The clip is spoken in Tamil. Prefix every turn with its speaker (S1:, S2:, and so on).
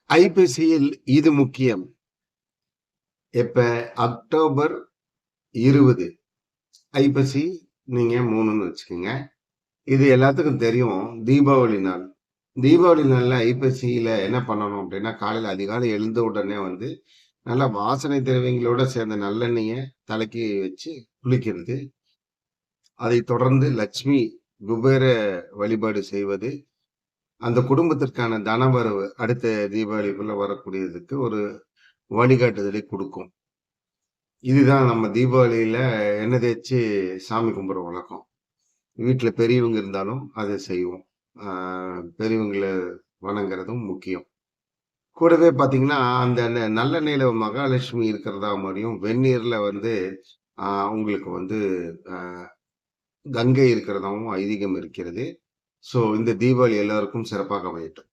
S1: ஐப்பசியில் இது முக்கியம். இப்ப அக்டோபர் 20 ஐப்பசி நீங்க 3ன்னு வச்சுக்கோங்க. இது எல்லாத்துக்கும் தெரியும். தீபாவளி நாள். தீபாவளி நாள்ல ஐப்பசியில என்ன பண்ணணும் அப்படின்னா, காலையில அதிகாலை எழுந்த உடனே வந்து நல்லா வாசனை திரவியங்களோட சேர்ந்த நல்லெண்ணெய தலைக்கு வச்சு குளிக்கிறது. அதைத் தொடர்ந்து லட்சுமி, குபேர வழிபாடு செய்வது. அந்த குடும்பத்திற்கான தனவரவு அடுத்த தீபாவளிக்குள்ள வரக்கூடியதுக்கு ஒரு வழிகாட்டுதலை குடுக்கும். இதுதான் நம்ம தீபாவளியில எண்ணெய் தேய்ச்சு சாமி கும்பிடுற வழக்கம். வீட்ல பெரியவங்க இருந்தாலும் அத செய்வோம். ஆ பெரியவங்கள வணங்குறதும் முக்கியம். கூடவே பார்த்தீங்கன்னா, அந்த நல்லெண்ணெயில மகாலட்சுமி இருக்கிறதா மாரியும், வெந்நீர்ல வந்து உங்களுக்கு வந்து அ கங்கை இருக்கிறதாவும் ஐதீகம் இருக்கிறது. ஸோ இந்த தீபாவளி எல்லாருக்கும் சிறப்பாக அமையட்டும்.